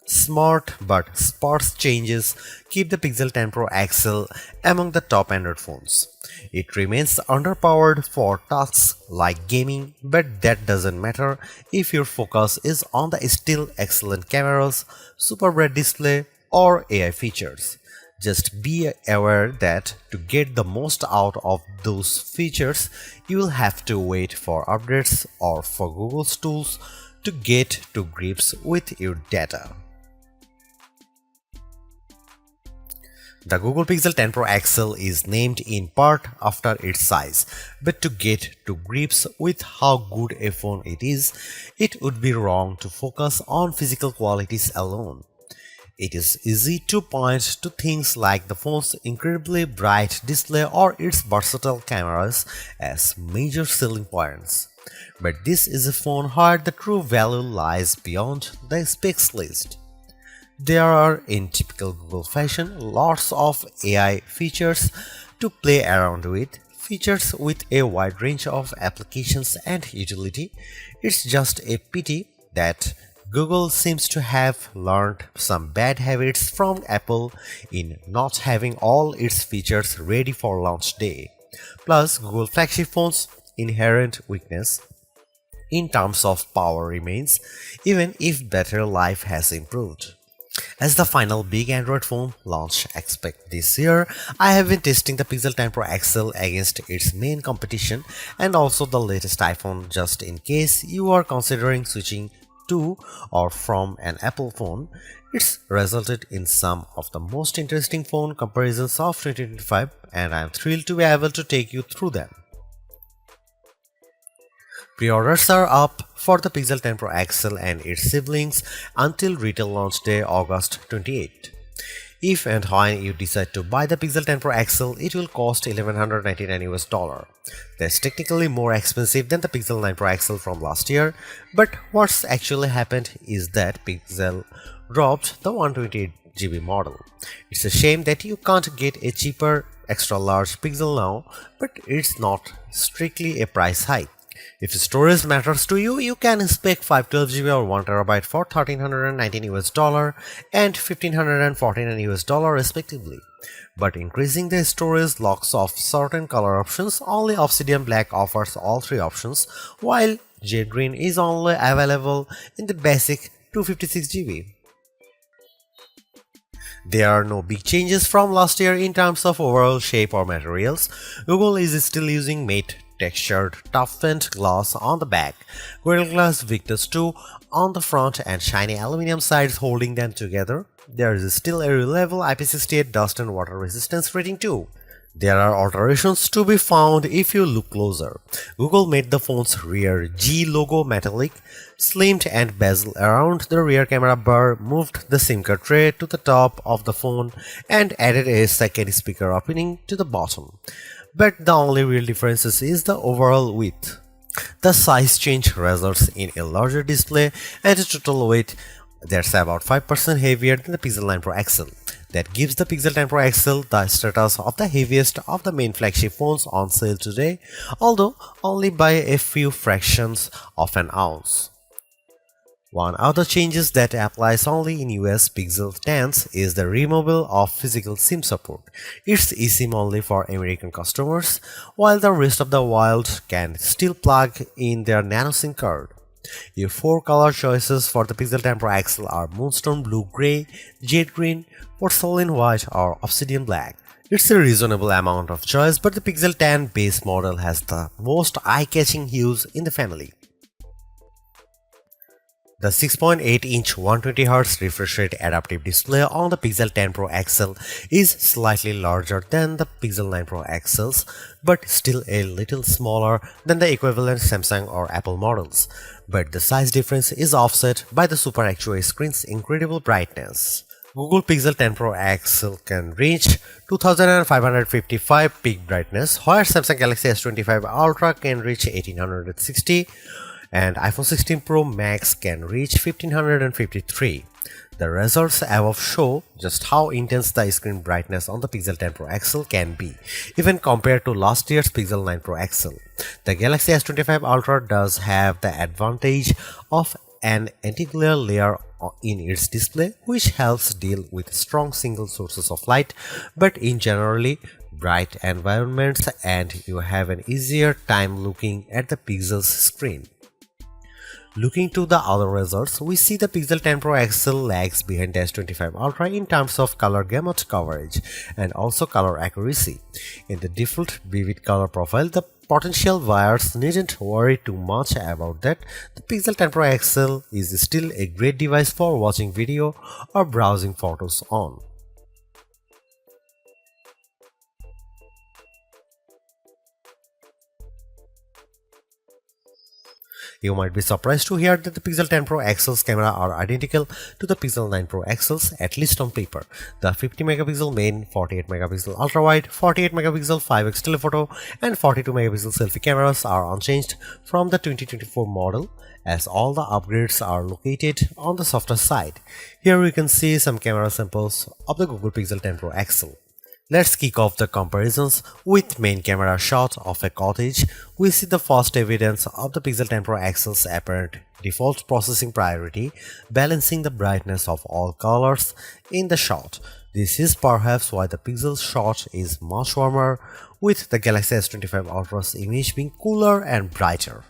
Smart but sparse changes keep the Pixel 10 Pro XL among the top Android phones. It remains underpowered for tasks like gaming, but that doesn't matter if your focus is on the still excellent cameras, super bright display, or AI features. Just be aware that to get the most out of those features, you will have to wait for updates or for Google's tools to get to grips with your data. The Google Pixel 10 Pro XL is named in part after its size, but to get to grips with how good a phone it is, it would be wrong to focus on physical qualities alone. It is easy to point to things like the phone's incredibly bright display or its versatile cameras as major selling points. But this is a phone where the true value lies beyond the specs list. There are, in typical Google fashion, lots of AI features to play around with, features with a wide range of applications and utility. It's just a pity that Google seems to have learned some bad habits from Apple in not having all its features ready for launch day. Plus, Google flagship phones' inherent weakness in terms of power remains, even if battery life has improved. As the final big Android phone launch expect this year, I have been testing the Pixel 10 Pro XL against its main competition and also the latest iPhone just in case you are considering switching to or from an Apple phone. It's resulted in some of the most interesting phone comparisons of 2025 and I am thrilled to be able to take you through them. Pre-orders are up for the Pixel 10 Pro XL and its siblings until retail launch day August 28. If and when you decide to buy the Pixel 10 Pro XL, it will cost $1199. That's technically more expensive than the Pixel 9 Pro XL from last year, but what's actually happened is that Pixel dropped the 128GB model. It's a shame that you can't get a cheaper extra large Pixel now, but it's not strictly a price hike. If storage matters to you, you can spec 512GB or 1TB for $1,319 and $1,549 respectively. But increasing the storage locks off certain color options. Only Obsidian Black offers all three options, while Jade Green is only available in the basic 256GB. There are no big changes from last year in terms of overall shape or materials. Google is still using matte textured toughened glass on the back, Gorilla Glass Victus 2 on the front and shiny aluminum sides holding them together. There is still a reliable IP68 dust and water resistance rating too. There are alterations to be found if you look closer. Google made the phone's rear G logo metallic, slimmed and bezel around the rear camera bar, moved the SIM card tray to the top of the phone and added a second speaker opening to the bottom. But the only real difference is the overall width. The size change results in a larger display and a total weight that's about 5% heavier than the Pixel 9 Pro XL. That gives the Pixel 10 Pro XL the status of the heaviest of the main flagship phones on sale today, although only by a few fractions of an ounce. One other changes that applies only in US Pixel 10s is the removal of physical SIM support. It's eSIM only for American customers, while the rest of the world can still plug in their nano SIM card. Your four color choices for the Pixel 10 Pro XL are Moonstone Blue Gray, Jade Green, Porcelain White or Obsidian Black. It's a reasonable amount of choice, but the Pixel 10 base model has the most eye-catching hues in the family. The 6.8-inch 120Hz refresh rate adaptive display on the Pixel 10 Pro XL is slightly larger than the Pixel 9 Pro XLs, but still a little smaller than the equivalent Samsung or Apple models. But the size difference is offset by the Super Actua screen's incredible brightness. Google Pixel 10 Pro XL can reach 2555 peak brightness, where Samsung Galaxy S25 Ultra can reach 1860. And iPhone 16 Pro Max can reach 1553. The results above show just how intense the screen brightness on the Pixel 10 Pro XL can be, even compared to last year's Pixel 9 Pro XL. The Galaxy S25 Ultra does have the advantage of an anti-glare layer in its display, which helps deal with strong single sources of light, but in generally bright environments, and you have an easier time looking at the pixel's screen. Looking to the other results, we see the Pixel 10 Pro XL lags behind the S25 Ultra in terms of color gamut coverage and also color accuracy. In the default vivid color profile, the potential buyers needn't worry too much about that. The Pixel 10 Pro XL is still a great device for watching video or browsing photos on. You might be surprised to hear that the Pixel 10 Pro XL's camera are identical to the Pixel 9 Pro XL's, at least on paper. The 50 megapixel main, 48 megapixel ultra wide, 48 megapixel 5x telephoto and 42 megapixel selfie cameras are unchanged from the 2024 model, as all the upgrades are located on the softer side. Here we can see some camera samples of the Google Pixel 10 Pro XL. Let's kick off the comparisons with main camera shot of a cottage. We see the first evidence of the Pixel 10 Pro XL's apparent default processing priority, balancing the brightness of all colors in the shot. This is perhaps why the Pixel's shot is much warmer, with the Galaxy S25 Ultra's image being cooler and brighter.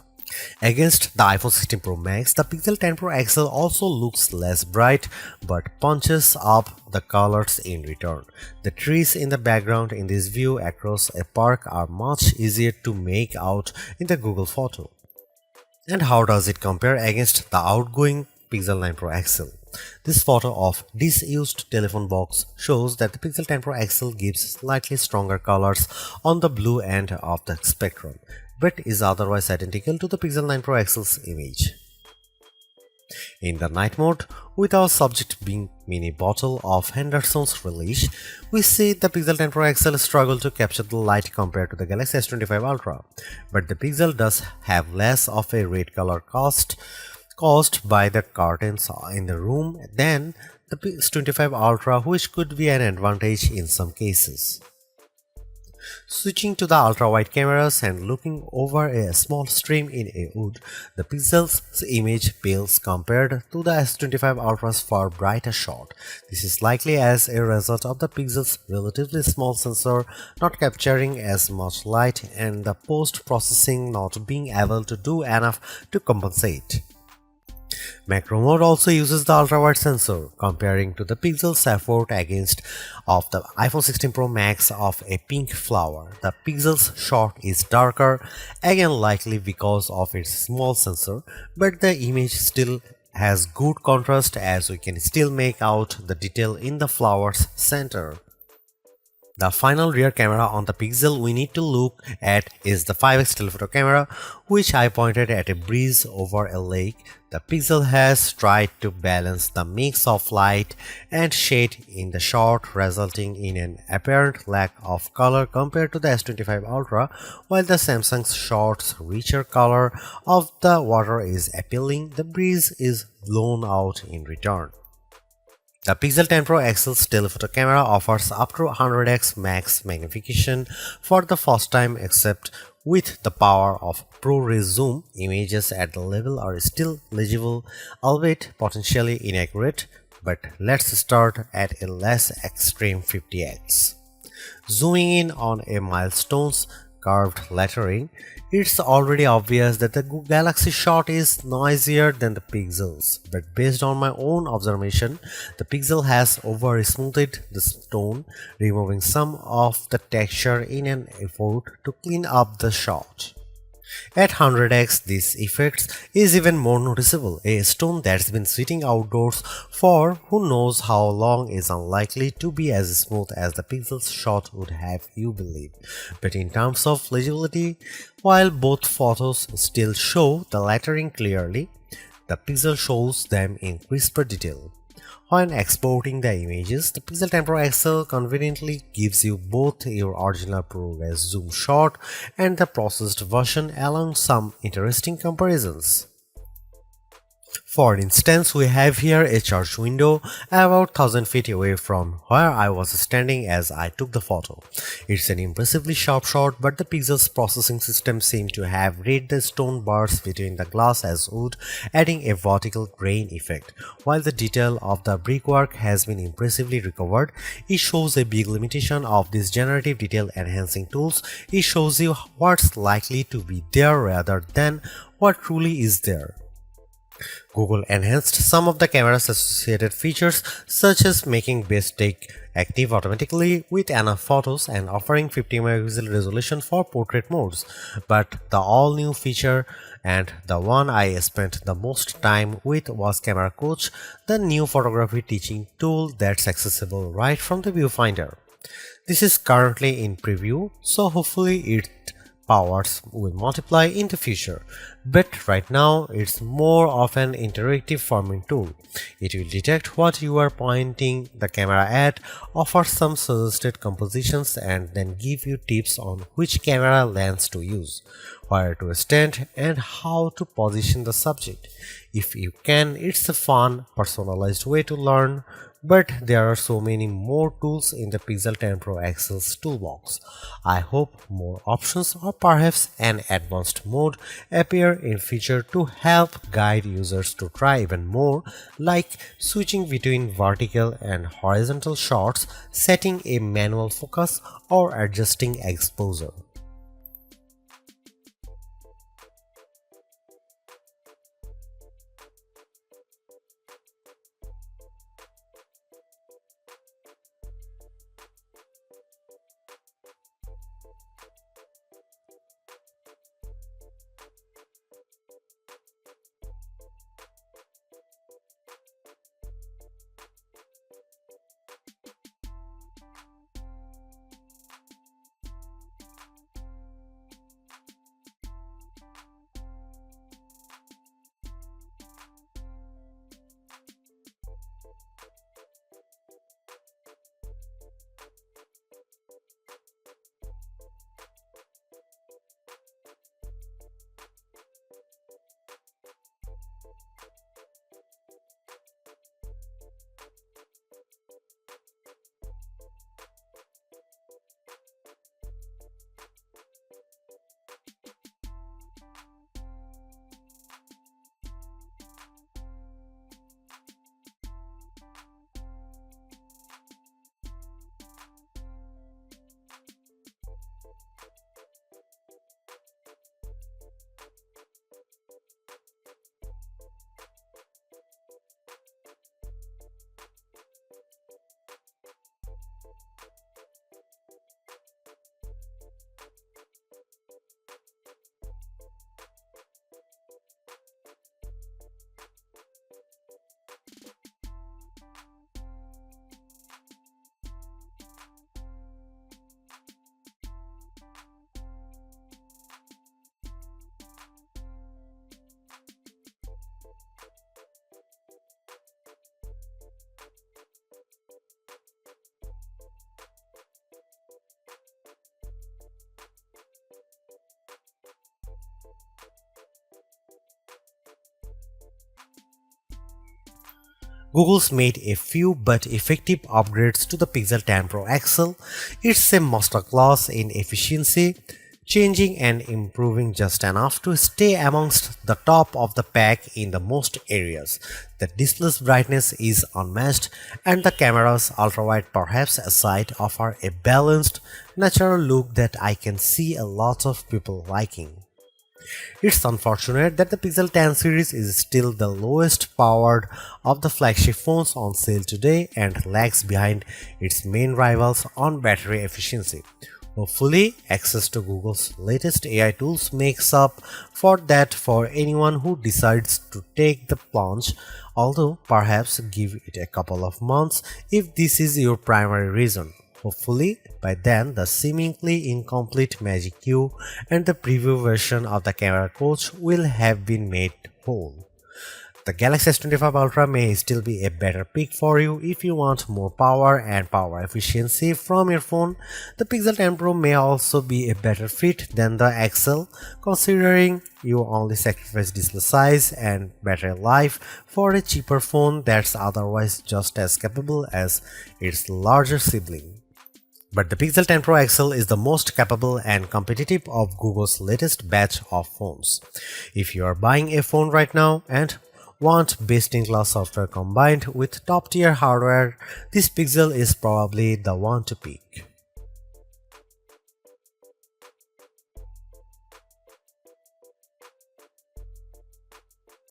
Against the iPhone 16 Pro Max, the Pixel 10 Pro XL also looks less bright but punches up the colors in return. The trees in the background in this view across a park are much easier to make out in the Google photo. And how does it compare against the outgoing Pixel 9 Pro XL? This photo of disused telephone box shows that the Pixel 10 Pro XL gives slightly stronger colors on the blue end of the spectrum, but is otherwise identical to the Pixel 9 Pro XL's image. In the night mode, with our subject being mini bottle of Henderson's relish, we see the Pixel 10 Pro XL struggle to capture the light compared to the Galaxy S25 Ultra, but the Pixel does have less of a red color caused by the curtains in the room than the S25 Ultra, which could be an advantage in some cases. Switching to the ultra-wide cameras and looking over a small stream in a wood, the Pixel's image pales compared to the S25 Ultra's far brighter shot. This is likely as a result of the Pixel's relatively small sensor not capturing as much light and the post-processing not being able to do enough to compensate. Macro mode also uses the ultra-wide sensor, comparing to the Pixel's effort against of the iPhone 16 Pro Max of a pink flower. The Pixel's shot is darker, again likely because of its small sensor, but the image still has good contrast as we can still make out the detail in the flower's center. The final rear camera on the Pixel we need to look at is the 5x telephoto camera, which I pointed at a breeze over a lake. The Pixel has tried to balance the mix of light and shade in the shot, resulting in an apparent lack of color compared to the S25 Ultra, while the Samsung's shot's richer color of the water is appealing. The breeze is blown out in return. The Pixel 10 Pro XL's telephoto camera offers up to 100x max magnification for the first time, except with the power of ProRes zoom. Images at the level are still legible, albeit potentially inaccurate, but let's start at a less extreme 50x. Zooming in on a milestone's curved lettering, it's already obvious that the Galaxy shot is noisier than the Pixel's, but based on my own observation, the Pixel has over-smoothed the stone, removing some of the texture in an effort to clean up the shot. At 100x, this effect is even more noticeable. A stone that's been sitting outdoors for who knows how long is unlikely to be as smooth as the Pixel's shot would have you believe. But in terms of legibility, while both photos still show the lettering clearly, the Pixel shows them in crisper detail. When exporting the images, the Pixel 10 Pro XL conveniently gives you both your original ProRes zoom shot and the processed version, along some interesting comparisons. For instance, we have here a church window about 1000 feet away from where I was standing as I took the photo. It's an impressively sharp shot, but the pixels processing system seemed to have read the stone bars between the glass as wood, adding a vertical grain effect. While the detail of the brickwork has been impressively recovered, it shows a big limitation of these generative detail enhancing tools. It shows you what's likely to be there rather than what truly is there. Google enhanced some of the camera's associated features, such as making best take active automatically with enough photos and offering 50 megapixel resolution for portrait modes. But the all-new feature and the one I spent the most time with was Camera Coach, the new photography teaching tool that's accessible right from the viewfinder. This is currently in preview, so hopefully it powers will multiply in the future, but right now it's more of an interactive forming tool. It will detect what you are pointing the camera at, offer some suggested compositions, and then give you tips on which camera lens to use, where to stand, and how to position the subject. If you can, it's a fun, personalized way to learn. But there are so many more tools in the Pixel 10 Pro XL's toolbox. I hope more options or perhaps an advanced mode appear in future to help guide users to try even more, like switching between vertical and horizontal shots, setting a manual focus, or adjusting exposure. Google's made a few but effective upgrades to the Pixel 10 Pro XL. It's a masterclass in efficiency, changing and improving just enough to stay amongst the top of the pack in the most areas. The display's brightness is unmatched, and the camera's ultrawide perhaps aside offer a balanced, natural look that I can see a lot of people liking. It's unfortunate that the Pixel 10 series is still the lowest powered of the flagship phones on sale today and lags behind its main rivals on battery efficiency. Hopefully, access to Google's latest AI tools makes up for that for anyone who decides to take the plunge, although perhaps give it a couple of months if this is your primary reason. Hopefully, by then the seemingly incomplete Magic Q and the preview version of the Camera Coach will have been made whole. The Galaxy S25 Ultra may still be a better pick for you if you want more power and power efficiency from your phone. The Pixel 10 Pro may also be a better fit than the XL, considering you only sacrifice display size and battery life for a cheaper phone that's otherwise just as capable as its larger sibling. But the Pixel 10 Pro XL is the most capable and competitive of Google's latest batch of phones. If you are buying a phone right now and want best-in-class software combined with top-tier hardware, this Pixel is probably the one to pick.